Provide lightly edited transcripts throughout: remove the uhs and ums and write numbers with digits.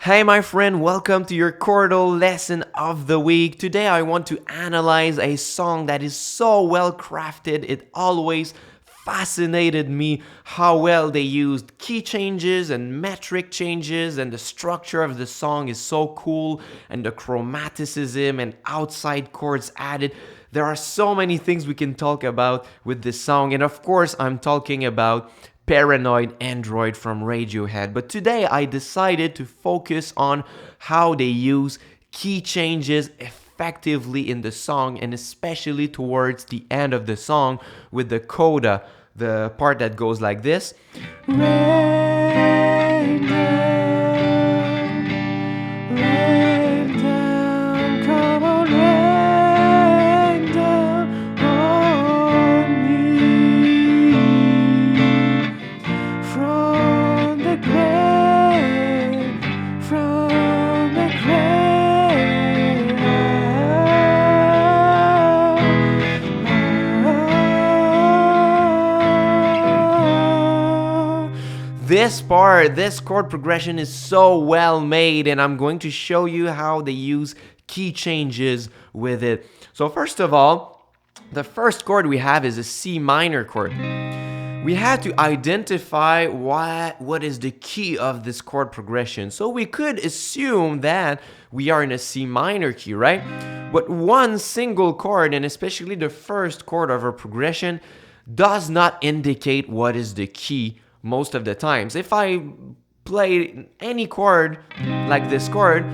Hey my friend, welcome to your chordal lesson of the week. Today I want to analyze a song that is so well crafted. It always fascinated me how well they used key changes and metric changes, and the structure of the song is so cool, and the chromaticism and outside chords added. There are so many things we can talk about with this song, and of course I'm talking about Paranoid Android from Radiohead. But today I decided to focus on how they use key changes effectively in the song, and especially towards the end of the song with the coda, the part that goes like this. Rain down, rain down, come on, rain down on me from the grave, from the grave. This part, this chord progression is so well made, and I'm going to show you how they use key changes with it. So first of all, the first chord we have is a C minor chord. We had to identify what is the key of this chord progression. So we could assume that we are in a C minor key, right? But one single chord, and especially the first chord of our progression, does not indicate what is the key most of the times. If I play any chord like this chord,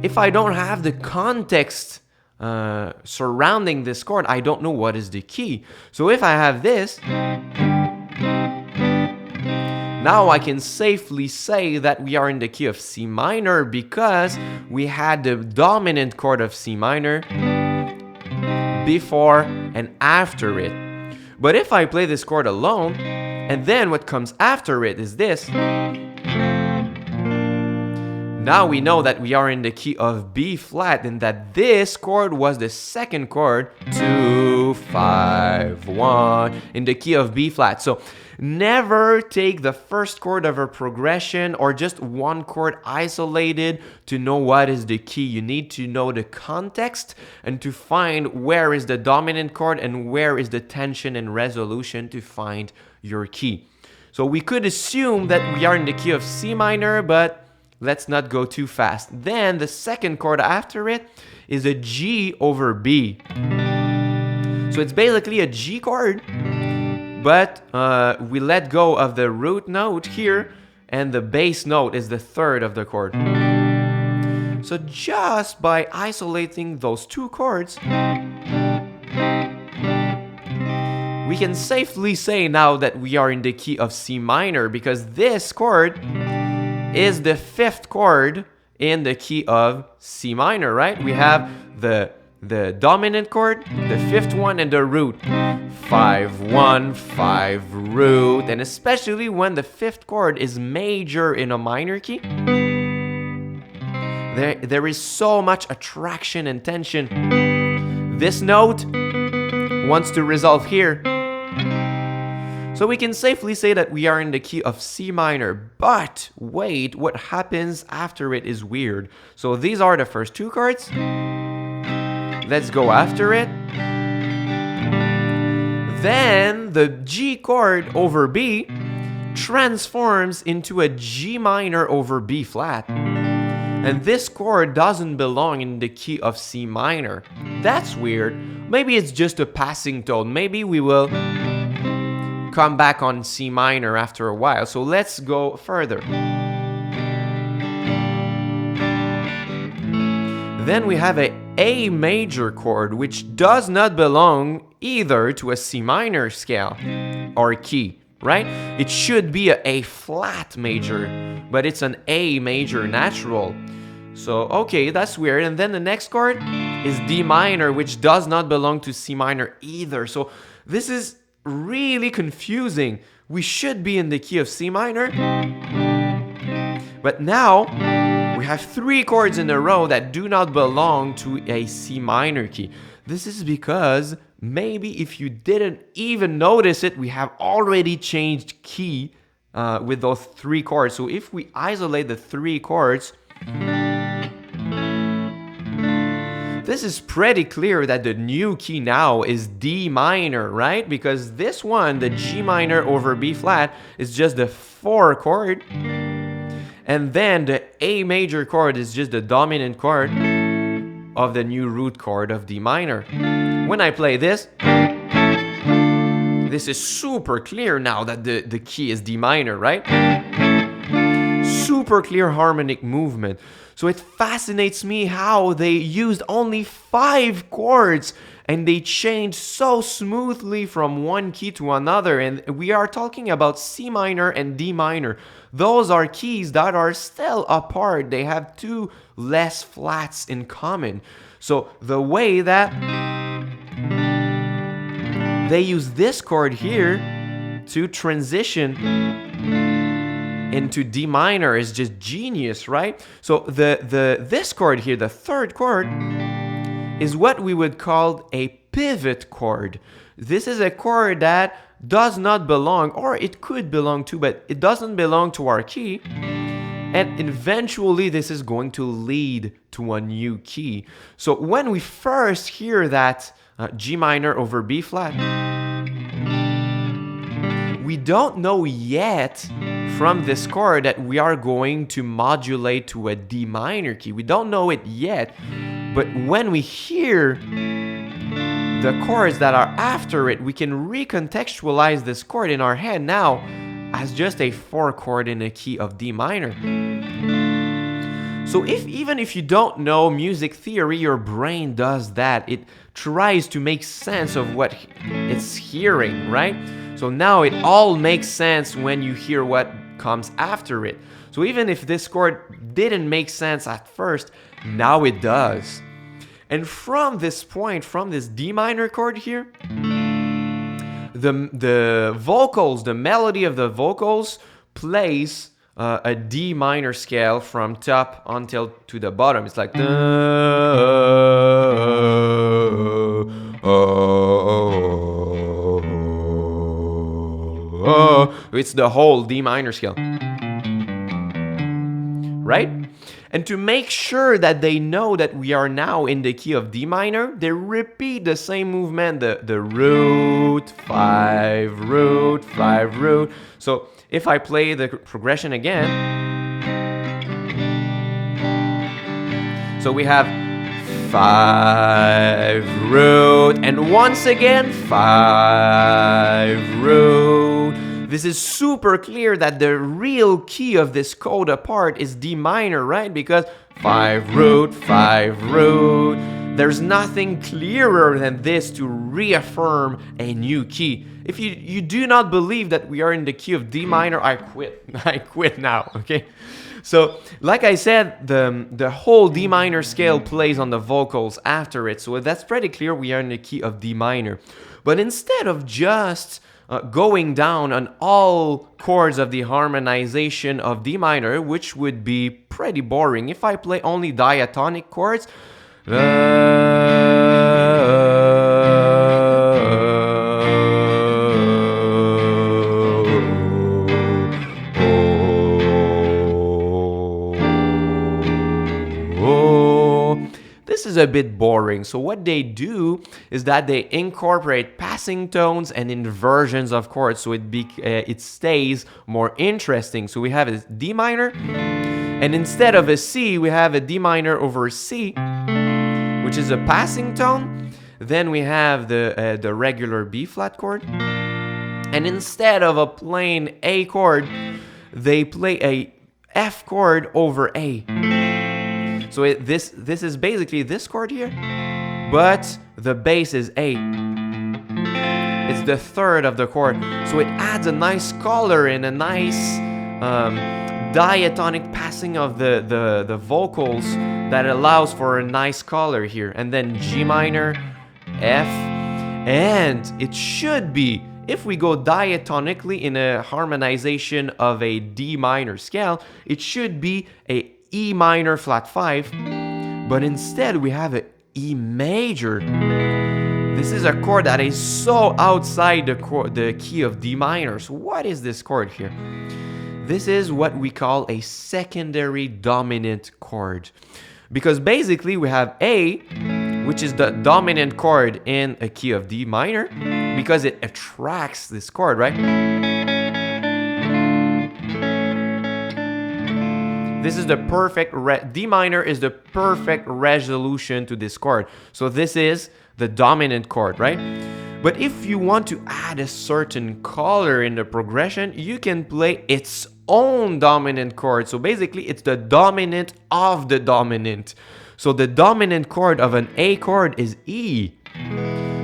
if I don't have the context surrounding this chord, I don't know what is the key. So if I have this, now I can safely say that we are in the key of C minor because we had the dominant chord of C minor before and after it. But if I play this chord alone, and then what comes after it is this, now we know that we are in the key of B flat, and that this chord was the second chord, 2, 5, 1, in the key of B flat. So never take the first chord of a progression or just one chord isolated to know what is the key. You need to know the context and to find where is the dominant chord and where is the tension and resolution to find your key. So we could assume that we are in the key of C minor, but let's not go too fast. Then the second chord after it is a G over B. So it's basically a G chord, but we let go of the root note here, and the bass note is the third of the chord. So just by isolating those two chords, we can safely say now that we are in the key of C minor, because this chord is the fifth chord in the key of C minor, right? We have the dominant chord, the fifth one, and the root. 5, 1, 5, root. And especially when the fifth chord is major in a minor key, there is so much attraction and tension. This note wants to resolve here. So we can safely say that we are in the key of C minor. But wait, what happens after it is weird. So these are the first two chords. Let's go after it. Then the G chord over B transforms into a G minor over B flat. And this chord doesn't belong in the key of C minor. That's weird. Maybe it's just a passing tone. Maybe we will come back on C minor after a while. So let's go further. Then we have A major chord, which does not belong either to a C minor scale or key, right? It should be a A flat major, but it's an A major natural. So, okay, that's weird. And then the next chord is D minor, which does not belong to C minor either. So this is really confusing. We should be in the key of C minor, but now we have three chords in a row that do not belong to a C minor key. This is because maybe if you didn't even notice it, we have already changed key with those three chords. So if we isolate the three chords, This is pretty clear that the new key now is D minor, right? Because this one, the G minor over B flat, is just the 4 chord. And then the A major chord is just the dominant chord of the new root chord of D minor. When I play this, this is super clear now that the key is D minor, right? Super clear harmonic movement. So it fascinates me how they used only 5 chords and they changed so smoothly from one key to another. And we are talking about C minor and D minor. Those are keys that are still apart. They have 2 less flats in common. So the way that they use this chord here to transition into D minor is just genius, right? So this chord here, the 3rd chord, is what we would call a pivot chord. This is a chord that does not belong, or it could belong to, but it doesn't belong to our key. And eventually this is going to lead to a new key. So when we first hear that G minor over B flat, we don't know yet from this chord that we are going to modulate to a D minor key. We don't know it yet, but when we hear the chords that are after it, we can recontextualize this chord in our head now as just a 4 chord in a key of D minor. So even if you don't know music theory, your brain does that. It tries to make sense of what it's hearing, right? So now it all makes sense when you hear what comes after it. So even if this chord didn't make sense at first, now it does. And from this point, from this D minor chord here, the vocals, the melody of the vocals plays a D minor scale from top until to the bottom. It's like it's the whole D minor scale, right? And to make sure that they know that we are now in the key of D minor, they repeat the same movement, the root, 5, root, 5, root. So if I play the progression again, so we have 5, root, and once again 5, root. This is super clear that the real key of this coda part is D minor, right? Because 5 root, 5 root. There's nothing clearer than this to reaffirm a new key. If you do not believe that we are in the key of D minor, I quit. I quit now, okay? So, like I said, the whole D minor scale plays on the vocals after it. So that's pretty clear we are in the key of D minor. But instead of just going down on all chords of the harmonization of D minor, which would be pretty boring. If I play only diatonic chords, this is a bit boring. So what they do is that they incorporate passing tones and inversions of chords, so it stays more interesting. So we have a D minor, and instead of a C, we have a D minor over C, which is a passing tone. Then we have the regular B flat chord, and instead of a plain A chord, they play a F chord over A. So this is basically this chord here, but the bass is A. It's the 3rd of the chord. So it adds a nice color and a nice diatonic passing of the vocals that allows for a nice color here. And then G minor, F, and it should be, if we go diatonically in a harmonization of a D minor scale, it should be a E minor flat 5, but instead we have an E major. This is a chord that is so outside the key of D minor. So what is this chord here? This is what we call a secondary dominant chord. Because basically we have A, which is the dominant chord in a key of D minor, because it attracts this chord, right? This is the perfect, D minor is the perfect resolution to this chord. So this is the dominant chord, right? But if you want to add a certain color in the progression, you can play its own dominant chord. So basically, it's the dominant of the dominant. So the dominant chord of an A chord is E.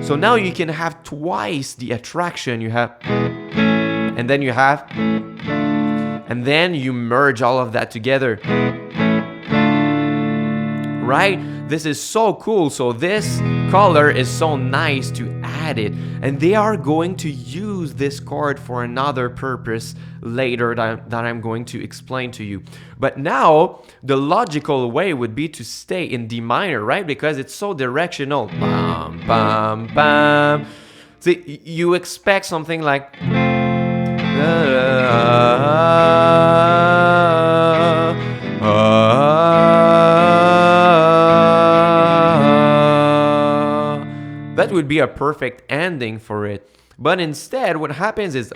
So now you can have twice the attraction. You have, and then you have, and then you merge all of that together. Right? This is so cool. So this color is so nice to add it. And they are going to use this chord for another purpose later that I'm going to explain to you. But now, the logical way would be to stay in D minor, right? Because it's so directional. Bam, bam, bam. See, you expect something like... that would be a perfect ending for it. But instead, what happens is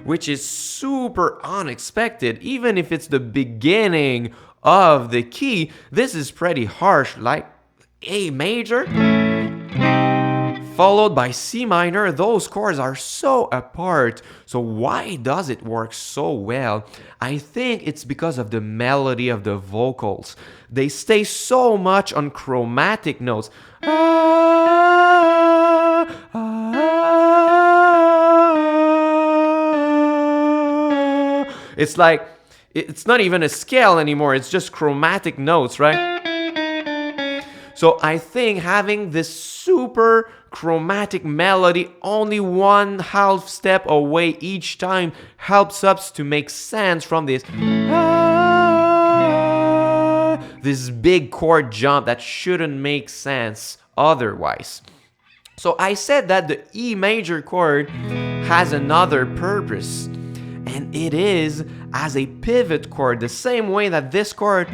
which is super unexpected. Even if it's the beginning of the key, this is pretty harsh, like A major followed by C minor. Those chords are so apart. So why does it work so well? I think it's because of the melody of the vocals. They stay so much on chromatic notes. It's like, it's not even a scale anymore. It's just chromatic notes, right? So I think having this super chromatic melody only 1/2 step away each time helps us to make sense from this this big chord jump that shouldn't make sense otherwise. So I said that the E major chord has another purpose, and it is as a pivot chord, the same way that this chord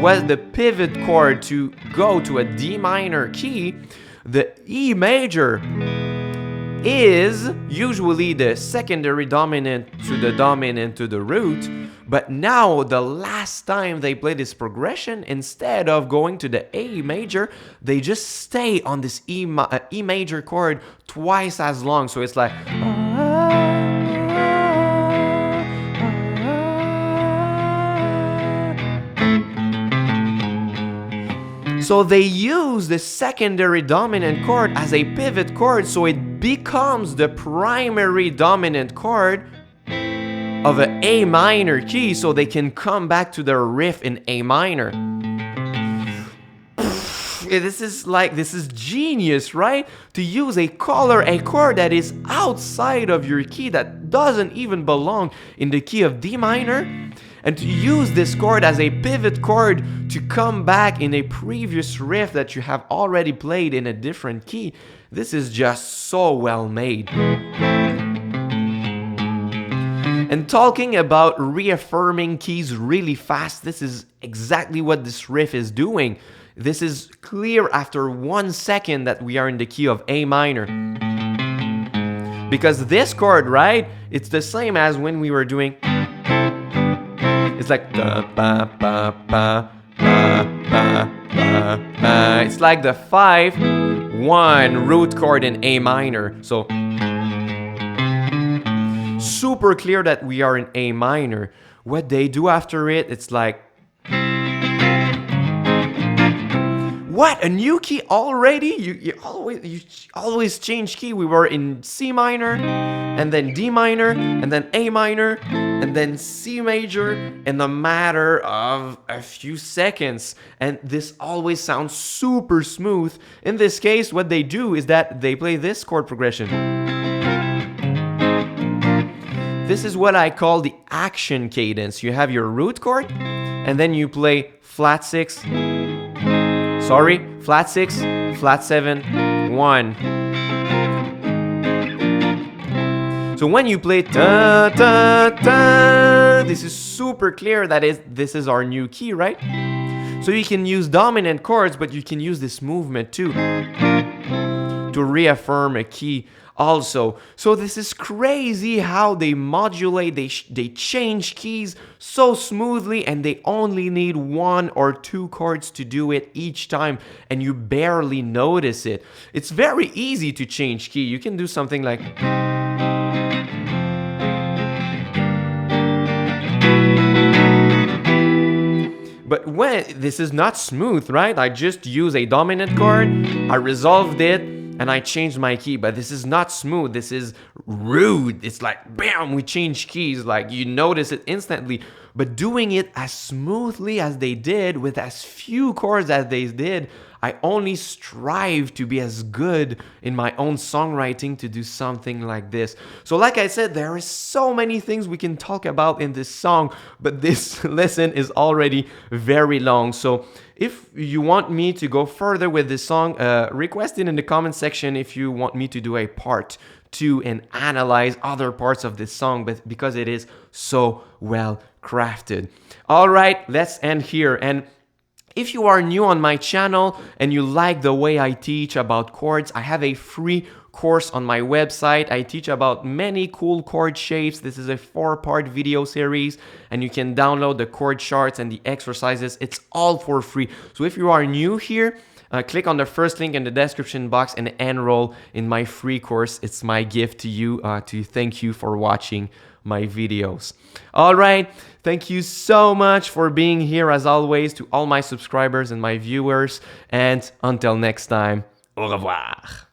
was the pivot chord to go to a D minor key. The E major is usually the secondary dominant to the root, but now the last time they play this progression, instead of going to the A major, they just stay on this E major chord twice as long. So it's like... So they use the secondary dominant chord as a pivot chord, so it becomes the primary dominant chord of an A minor key, so they can come back to their riff in A minor. This is genius, right? To use a chord that is outside of your key, that doesn't even belong in the key of D minor, and to use this chord as a pivot chord to come back in a previous riff that you have already played in a different key. This is just so well made. And talking about reaffirming keys really fast, this is exactly what this riff is doing. This is clear after 1 second that we are in the key of A minor. Because this chord, right, it's the same as when we were doing... It's like... It's like the 5-1 root chord in A minor. So... super clear that we are in A minor. What they do after it, it's like... What? A new key already? You always change key. We were in C minor, and then D minor, and then A minor, and then C major in a matter of a few seconds. And this always sounds super smooth. In this case, what they do is that they play this chord progression. This is what I call the action cadence. You have your root chord, and then you play flat 6, Sorry, flat 6, flat 7, 1. So when you play ta ta ta, this is super clear that this is our new key, right? So you can use dominant chords, but you can use this movement too to reaffirm a key also. So this is crazy how they modulate, they change keys so smoothly, and they only need 1 or 2 chords to do it each time, and you barely notice it. It's very easy to change key. You can do something like... But when this is not smooth, right? I just use a dominant chord, I resolved it, and I changed my key. But this is not smooth. This is rude. It's like, bam, we change keys. Like, you notice it instantly. But doing it as smoothly as they did, with as few chords as they did, I only strive to be as good in my own songwriting to do something like this. So like I said, there are so many things we can talk about in this song, but this lesson is already very long. So if you want me to go further with this song, request it in the comment section if you want me to do a part 2 and analyze other parts of this song, but because it is so well crafted. All right, let's end here. And if you are new on my channel and you like the way I teach about chords, I have a free course on my website. I teach about many cool chord shapes. This is a 4-part video series, and you can download the chord charts and the exercises. It's all for free. So if you are new here, click on the first link in the description box and enroll in my free course. It's my gift to you to thank you for watching my videos. All right, thank you so much for being here, as always, to all my subscribers and my viewers, and until next time, au revoir.